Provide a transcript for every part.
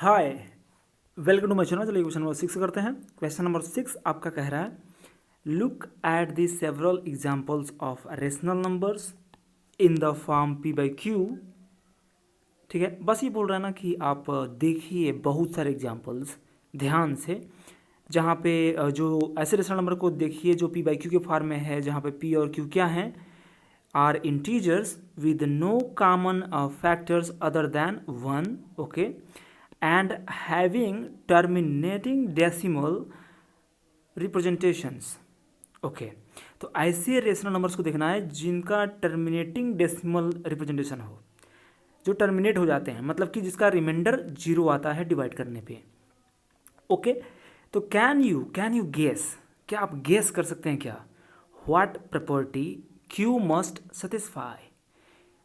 Hi, welcome to my channel. चलिए question number 6 करते हैं। क्वेश्चन नंबर 6 आपका कह रहा है look at the several examples of rational numbers in the form P by Q. ठीक है, बस ये बोल रहा है ना कि आप देखिए बहुत सारे एग्जाम्पल्स ध्यान से, जहाँ पे जो ऐसे रेशनल नंबर को देखिए जो पी बाई क्यू के फॉर्म में है, जहाँ पे पी और क्यू क्या हैं, are integers with no common factors other than 1, okay, and having terminating decimal representations। Okay, तो ऐसे रेशनल नंबर्स को देखना है जिनका टर्मिनेटिंग डेसिमल रिप्रेजेंटेशन हो, जो टर्मिनेट हो जाते हैं, मतलब कि जिसका रिमाइंडर 0 आता है डिवाइड करने पे। ओके, तो कैन यू गेस, क्या आप गेस कर सकते हैं क्या? What property Q must satisfy.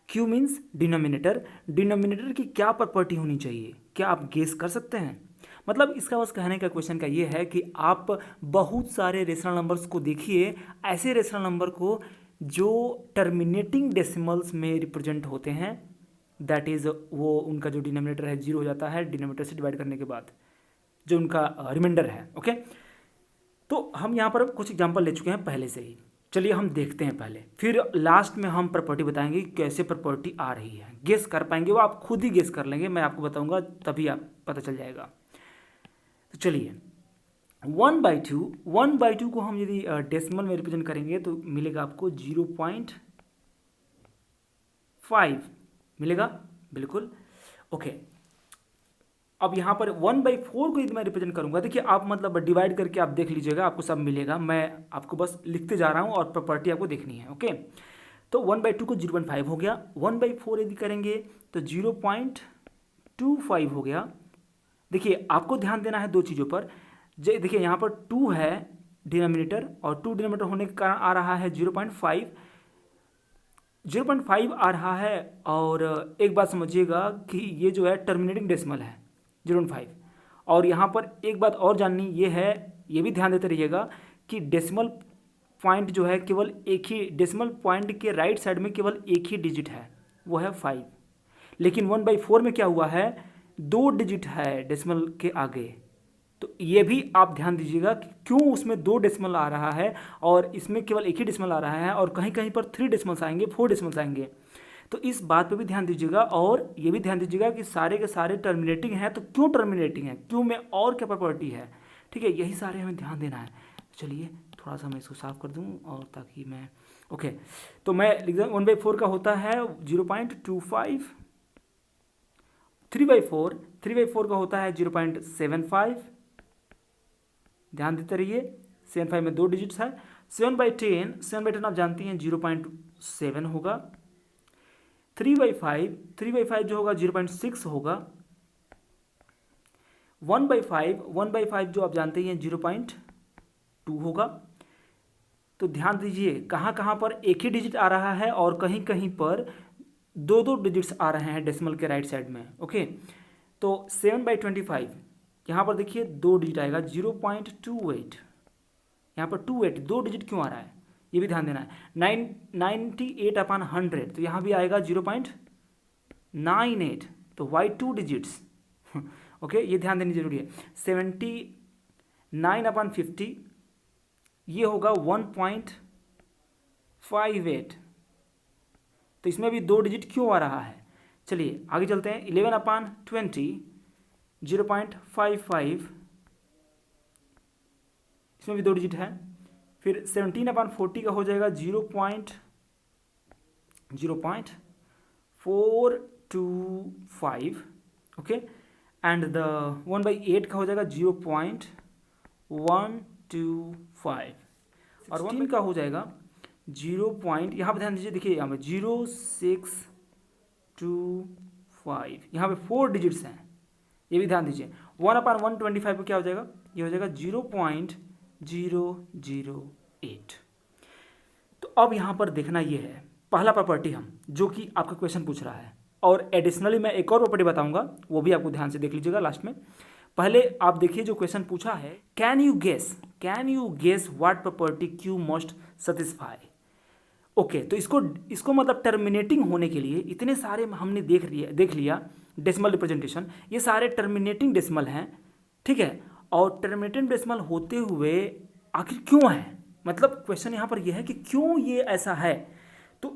Q means denominator, denominator की क्या प्रॉपर्टी होनी चाहिए, क्या आप गेस कर सकते हैं? मतलब इसका बस कहने का क्वेश्चन का ये है कि आप बहुत सारे रेशनल नंबर्स को देखिए, ऐसे रेशनल नंबर को जो टर्मिनेटिंग डेसिमल्स में रिप्रेजेंट होते हैं, दैट इज़ वो उनका जो डिनोमिनेटर है 0 हो जाता है डिनोमिनेटर से डिवाइड करने के बाद, जो उनका रिमाइंडर है। ओके, तो हम यहाँ पर कुछ एग्जांपल ले चुके हैं पहले से ही। चलिए हम देखते हैं पहले, फिर लास्ट में हम प्रॉपर्टी बताएंगे कि कैसे प्रॉपर्टी आ रही है। गेस कर पाएंगे वो, आप खुद ही गेस कर लेंगे, मैं आपको बताऊंगा तभी आप पता चल जाएगा। तो चलिए 1/2 को हम यदि डेसिमल में रिप्रेजेंट करेंगे तो मिलेगा आपको 0.5 मिलेगा, बिल्कुल। ओके, अब यहाँ पर 1/4 को यदि मैं रिप्रेजेंट करूँगा, देखिए आप मतलब डिवाइड करके आप देख लीजिएगा, आपको सब मिलेगा। मैं आपको बस लिखते जा रहा हूँ और प्रॉपर्टी आपको देखनी है। ओके, तो 1/2 को 0.5 हो गया, 1/4 यदि करेंगे तो 0.25 हो गया। देखिए आपको ध्यान देना है दो चीज़ों पर। देखिए यहाँ पर 2 है डिनोमिनेटर, और 2 डिनोमिनेटर होने के कारण आ रहा है 0.5 आ रहा है। और एक बात समझिएगा कि ये जो है टर्मिनेटिंग डेसिमल है 0.5। और यहाँ पर एक बात और जाननी ये है, ये भी ध्यान देते रहिएगा कि डेसिमल पॉइंट जो है केवल एक ही, डेसिमल पॉइंट के राइट साइड में केवल एक ही डिजिट है, वो है 5। लेकिन 1/4 में क्या हुआ है, 2 डिजिट है डेसिमल के आगे। तो ये भी आप ध्यान दीजिएगा कि क्यों उसमें 2 डेसिमल आ रहा है और इसमें केवल एक ही डेसिमल आ रहा है, और कहीं कहीं पर 3 डेसिमल्स आएंगे, 4 डेसिमल्स आएंगे। तो इस बात पे भी ध्यान दीजिएगा, और ये भी ध्यान दीजिएगा कि सारे के सारे टर्मिनेटिंग हैं। तो क्यों टर्मिनेटिंग है, क्यों में और क्या प्रॉपर्टी है, ठीक है, यही सारे हमें ध्यान देना है। चलिए थोड़ा सा मैं इसको साफ कर दूं, और ताकि मैं ओके, तो मैं लिख दूँ 1/4 का होता है 0.25, 3/4 का होता है 0.75, ध्यान देते रहिए। 75 में 2 डिजिट्स है। 7/10 आप जानती हैं 0.7 होगा। 3/5 जो होगा 0.6 होगा। 1/5 जो आप जानते हैं 0.2 होगा। तो ध्यान दीजिए कहाँ कहाँ पर एक ही डिजिट आ रहा है और कहीं कहीं पर 2 डिजिट्स आ रहे हैं डेसिमल के राइट साइड में। ओके, तो 7/25 यहाँ पर देखिए 2 डिजिट आएगा 0.28। यहाँ पर 28 2 डिजिट क्यों आ रहा है, ये भी ध्यान देना है। 98/100 तो यहाँ भी आएगा 0.98, तो वाई 2 डिजिट्स। ओके, ये ध्यान देनी जरूरी है। 79/50 ये होगा 1.58, तो इसमें भी 2 डिजिट क्यों आ रहा है। चलिए आगे चलते हैं। 11/20 0.55, इसमें भी 2 डिजिट है। फिर 17/40 का हो जाएगा 0.425। ओके, एंड द 1/8 का हो जाएगा 0.125, और 1 का हो जाएगा 0. यहाँ पर ध्यान दीजिए, देखिए यहाँ पे 0.625, यहाँ पे 4 डिजिट्स हैं, ये भी ध्यान दीजिए। 1/125 को क्या हो जाएगा, ये हो जाएगा 0.008। तो अब यहाँ पर देखना ये है पहला प्रॉपर्टी हम, जो कि आपका क्वेश्चन पूछ रहा है, और एडिशनली मैं एक और प्रॉपर्टी बताऊंगा, वो भी आपको ध्यान से देख लीजिएगा लास्ट में। पहले आप देखिए जो क्वेश्चन पूछा है, can you guess what property Q must satisfy. Okay, तो इसको मतलब टर्मिनेटिंग होने के लिए इतने सारे हमने देख लिया, डेसिमल रिप्रेजेंटेशन, ये सारे टर्मिनेटिंग डेसिमल हैं, ठीक है। और टर्मिनेटिंग डेसिमल होते हुए आखिर क्यों है, मतलब क्वेश्चन यहाँ पर यह है कि क्यों ये ऐसा है। तो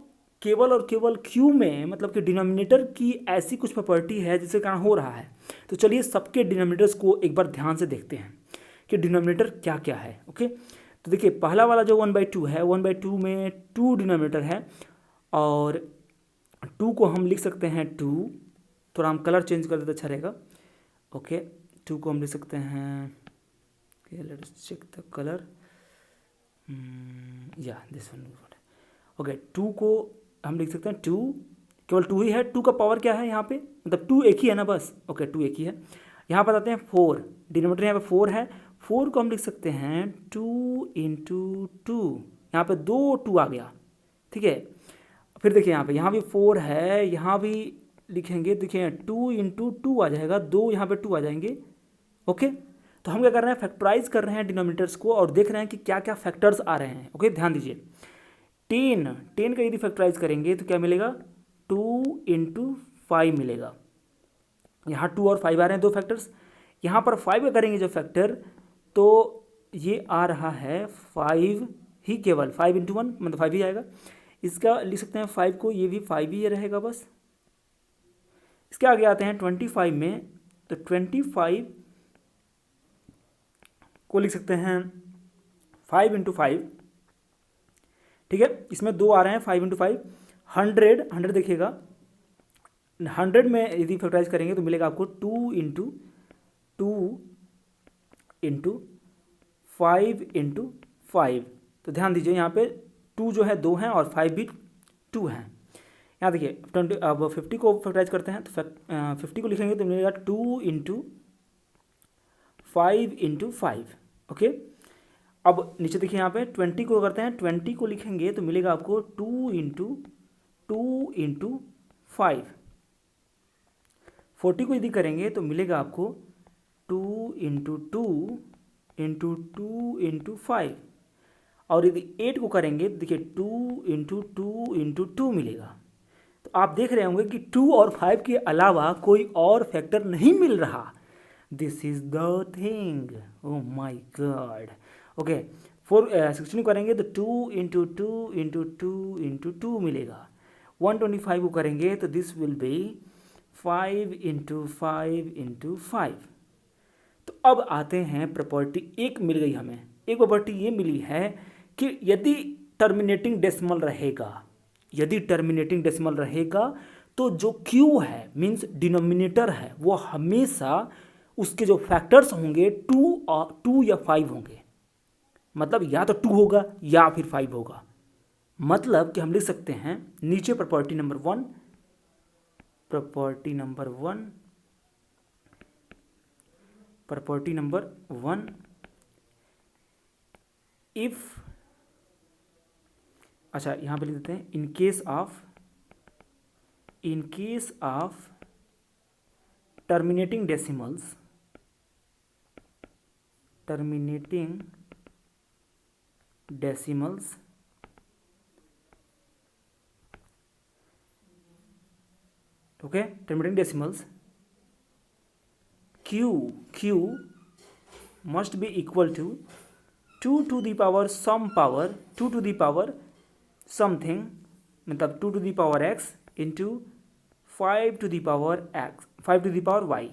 केवल और केवल क्यू में मतलब कि डिनोमिनेटर की ऐसी कुछ प्रॉपर्टी है जिसके कारण हो रहा है। तो चलिए सबके डिनोमिनेटर्स को एक बार ध्यान से देखते हैं कि डिनोमिनेटर क्या क्या है। ओके, तो देखिए पहला वाला जो 1/2 है, 1/2 में 2 डिनोमिनेटर है और 2 को हम लिख सकते हैं 2, थोड़ा हम कलर चेंज कर देते अच्छा रहेगा। ओके, 2 को हम लिख सकते हैं, लेट्स चेक द कलर, या दिस वन। ओके, 2 को हम लिख सकते हैं 2, केवल 2 ही है। 2 का पावर क्या है यहाँ पे, मतलब 2 एक ही है ना बस। ओके, 2 एक ही है। यहाँ पर आते हैं 4, डिनोमिनेटर यहाँ पे 4 है। 4 को हम लिख सकते हैं 2 × 2, यहाँ पे 2 2 आ गया, ठीक है। फिर देखिए यहाँ भी 4 है, यहाँ भी लिखेंगे, देखिए 2 × 2 आ जाएगा, 2 यहाँ पे 2 आ जाएंगे। ओके, तो हम क्या कर रहे हैं, फैक्टराइज कर रहे हैं डिनोमिनेटर्स को और देख रहे हैं कि क्या क्या फैक्टर्स आ रहे हैं। ओके, ध्यान दीजिए, 10 का यदि फैक्टराइज करेंगे तो क्या मिलेगा, 2 × 5 मिलेगा। यहाँ 2 और 5 आ रहे हैं, 2 फैक्टर्स। यहाँ पर 5 का करेंगे जो फैक्टर, तो ये आ रहा है 5 ही, केवल 5 × 1 मतलब 5 ही आएगा। इसका लिख सकते हैं 5 को, ये भी 5 ही रहेगा बस। इसके आगे आते हैं 25 में, तो 25 को लिख सकते हैं 5 × 5, ठीक है। इसमें 2 आ रहे हैं, 5 × 5, 100 देखिएगा, 100 में यदि फैक्टराइज करेंगे तो मिलेगा आपको 2 × 5 × 5। तो ध्यान दीजिए यहाँ पे 2 जो है 2 हैं और 5 भी 2 हैं। यहाँ देखिए 20, अब 50 को फैक्टराइज करते हैं तो 50 को लिखेंगे तो मिलेगा 2 × 5 × 5। ओके, अब नीचे देखिए यहाँ पे 20 को करते हैं, 20 को लिखेंगे तो मिलेगा आपको 2 × 5। 40 को यदि करेंगे तो मिलेगा आपको 2 × 2 × 2 × 5। और यदि 8 को करेंगे तो देखिए 2 × 2 × 2 मिलेगा। तो आप देख रहे होंगे कि 2 और 5 के अलावा कोई और फैक्टर नहीं मिल रहा। This is the thing, oh my God. Okay, 16 करेंगे तो 2 × 2 × 2 × 2 मिलेगा। 125 को करेंगे तो दिस विल बी 5 × 5 × 5। तो अब आते हैं प्रॉपर्टी, एक मिल गई हमें, एक प्रॉपर्टी ये मिली है कि यदि टर्मिनेटिंग डेसिमल रहेगा, तो जो क्यू है मीन्स डिनोमिनेटर है, वो हमेशा उसके जो फैक्टर्स होंगे 2 या 5 होंगे। मतलब या तो 2 होगा या फिर 5 होगा। मतलब कि हम लिख सकते हैं नीचे प्रॉपर्टी नंबर 1, इफ, अच्छा यहाँ पे लिख देते हैं in case of terminating decimals okay, terminating decimals q must be equal to 2 to the power some power 2 to the power something, मतलब 2 to the power x into 5 to the power x, 5 to the power y।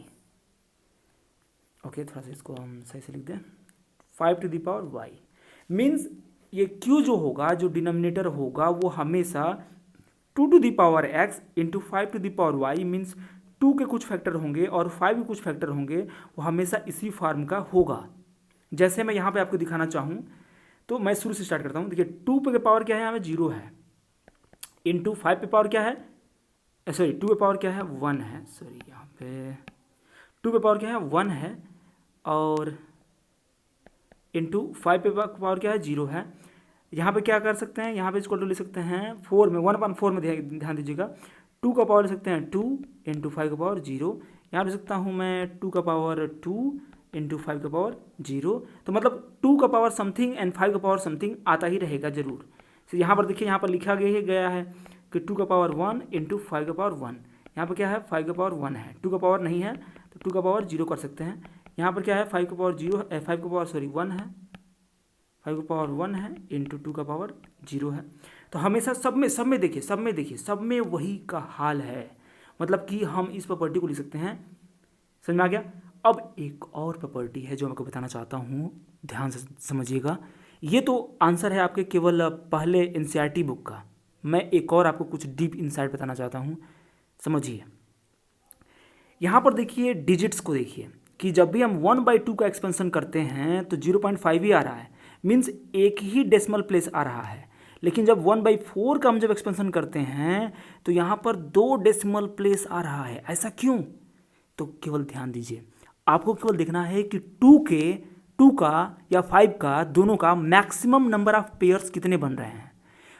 Okay, थोड़ा सा इसको हम सही से लिख दें, 5 to the power y means ये q जो होगा, जो डिनोमिनेटर होगा, वो हमेशा 2 to the power x into 5 to the power y means 2 के कुछ फैक्टर होंगे और 5 के कुछ फैक्टर होंगे, वो हमेशा इसी फॉर्म का होगा। जैसे मैं यहाँ पे आपको दिखाना चाहूँ तो मैं शुरू से स्टार्ट करता हूँ। देखिए 2 पे पावर क्या है, यहाँ पे 0 है, इंटू 5 पे पावर क्या है, सॉरी 2 पे पावर क्या है, 1 है, सॉरी यहाँ पे 2 पे पावर क्या है, 1 है, और इंटू 5 पे पावर क्या है, 0 है। यहाँ पे क्या कर सकते हैं, यहाँ पे इसको ले सकते हैं 4 में, 1/4 में ध्यान दीजिएगा। 2 का पावर ले सकते हैं 2 इंटू 5 का पावर 0, यहाँ ले सकता हूँ मैं 2 का पावर 2 इंटू 5 का पावर 0। तो मतलब 2 का पावर समथिंग एंड 5 का पावर समथिंग आता ही रहेगा जरूर। तो यहाँ पर देखिए, यहाँ पर लिखा गया है कि 2 का पावर 1 इंटू 5 का पावर 1, यहाँ पर क्या है 5 का पावर 1 है, 2 का पावर नहीं है तो 2 का पावर 0 कर सकते हैं। यहाँ पर क्या है 5 का पावर 0 5 का पावर 1 है, 5 का पावर 1 है इंटू 2 का पावर 0 है। तो हमेशा सब में देखिए सब में वही का हाल है, मतलब कि हम इस प्रॉपर्टी को लिख सकते हैं। समझ में आ गया। अब एक और प्रॉपर्टी है जो मैं आपको बताना चाहता हूँ, ध्यान से समझिएगा। ये तो आंसर है आपके केवल पहले एनसीईआरटी बुक का, मैं एक और आपको कुछ डीप इनसाइट बताना चाहता हूँ, समझिए। यहाँ पर देखिए डिजिट्स को देखिए कि जब भी हम 1/2 का एक्सपेंशन करते हैं तो 0.5 ही आ रहा है, मीन्स एक ही डेसिमल प्लेस आ रहा है। लेकिन जब 1/4 का हम जब एक्सपेंशन करते हैं तो यहाँ पर 2 डेसिमल प्लेस आ रहा है। ऐसा क्यों? तो केवल ध्यान दीजिए, आपको केवल देखना है कि 2 का या 5 का दोनों का मैक्सिमम नंबर ऑफ पेयर्स कितने बन रहे हैं।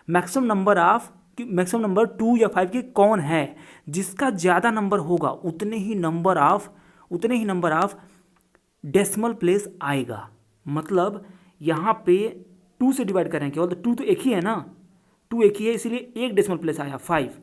मैक्सिमम नंबर 2 या 5 के कौन है, जिसका ज़्यादा नंबर होगा उतने ही नंबर ऑफ डेसिमल प्लेस आएगा। मतलब यहाँ पे 2 से डिवाइड करें केवल, तो 2 तो एक ही है ना, 2 एक ही है, इसीलिए एक डेसिमल प्लेस आया 5।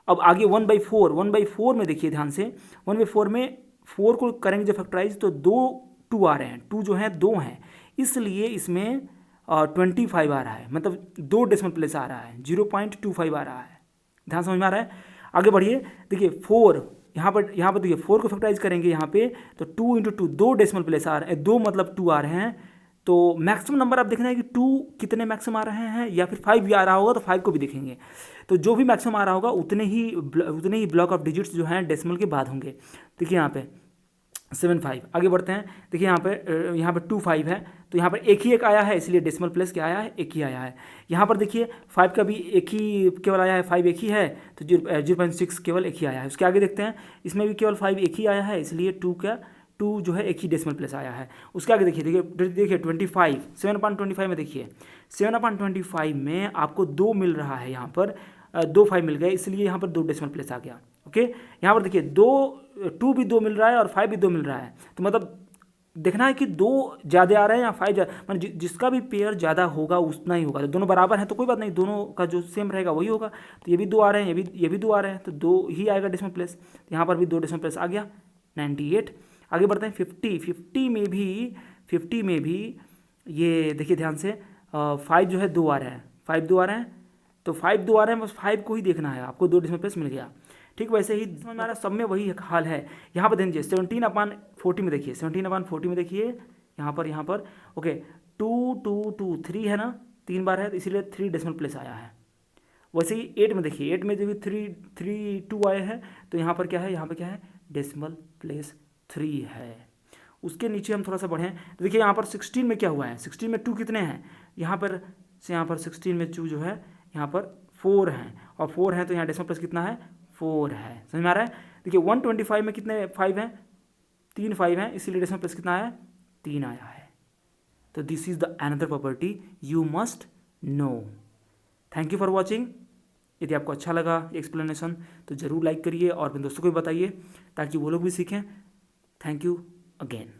अब आगे 1/4 में देखिए ध्यान से, 1/4 में 4 को करेंगे जब फैक्टराइज तो 2 आ रहे हैं, 2 जो हैं 2 हैं, इसलिए इसमें 25 आ रहा है, मतलब 2 डेसिमल प्लेस आ रहा है, 0.25 आ रहा है। ध्यान समझ में आ रहा है। आगे बढ़िए, देखिए 4 यहाँ पर देखिए 4 को फैक्टराइज करेंगे यहाँ पे तो 2 × 2 2 डेसिमल प्लेस आ रहे हैं, 2 मतलब 2 आ रहे हैं। तो मैक्सिमम नंबर आप देखना है कि 2 कितने मैक्सिमम आ रहे हैं, या फिर 5 भी आ रहा होगा तो 5 को भी देखेंगे। तो जो भी मैक्सिमम आ रहा होगा उतने ही ब्लॉक ऑफ डिजिट्स जो हैं डेसिमल के बाद होंगे। देखिए यहाँ पे 7-5। आगे बढ़ते हैं, देखिए यहाँ पे 2-5 है, तो यहाँ पर एक ही आया है, इसलिए डेसिमल प्लेस क्या आया है, एक ही आया है। यहाँ पर देखिए 5 का भी एक ही केवल आया है, 5 एक ही है, तो 0.6 केवल एक ही आया है। उसके आगे देखते हैं, इसमें भी केवल 5 एक ही आया है, इसलिए 2 जो है एक ही डेसिमल प्लेस आया है। उसके आगे देखिए 25 7/25 में देखिए 7/25 में आपको 2 मिल रहा है, यहाँ पर 2 5 मिल गए, इसलिए यहाँ पर 2 डेसिमल प्लेस आ गया। ओके, यहाँ पर देखिए 2 भी 2 मिल रहा है और 5 भी 2 मिल रहा है, तो मतलब देखना है कि 2 ज़्यादा आ रहे हैं या 5 मतलब जिसका भी पेयर ज़्यादा होगा उतना ही होगा। तो दोनों बराबर हैं तो कोई बात नहीं, दोनों का जो सेम रहेगा वही होगा। तो ये भी 2 आ रहे हैं, ये भी 2 आ रहे हैं, तो 2 ही आएगा डेसिमल प्लेस। यहाँ पर भी 2 डेसिमल प्लेस आ गया, 98। आगे बढ़ते हैं 50 में भी ये देखिए ध्यान से 5 जो है 2 आ रहे हैं, 5 2 आ रहे हैं, तो 5 2 आ रहे हैं, बस 5 को ही देखना है, आपको 2 डेसिमल प्लेस मिल गया। ठीक वैसे ही समझ में आ रहा है, सब में वही हाल है। यहाँ पर देखिए 17/40 में देखिए 17/40 में देखिए यहाँ पर ओके 2 2 2 3 है ना, 3 बार है, तो इसीलिए 3 डेसिमल प्लेस आया है। वैसे ही 8 में देखिए, 8 में जो भी 3 2 आए हैं, तो यहाँ पर क्या है डेसिमल प्लेस 3 है। उसके नीचे हम थोड़ा सा बढ़ें तो देखिए यहाँ पर 16 में क्या हुआ है, 16 में 2 कितने हैं, यहाँ पर 16 में 2 जो है यहाँ पर 4 हैं, और 4 हैं तो यहाँ डेसिमल प्लेस कितना है, 4 है। समझ में आ रहा है। देखिए 125 में कितने 5 हैं, 3 5 हैं, इसीलिए डेसिमल प्लेस कितना आया, 3 आया है। तो this is the another property you must know. Thank you for watching. यदि आपको अच्छा लगा एक्सप्लेनेशन तो ज़रूर लाइक करिए और अपने दोस्तों को भी बताइए ताकि वो लोग भी सीखें। Thank you again.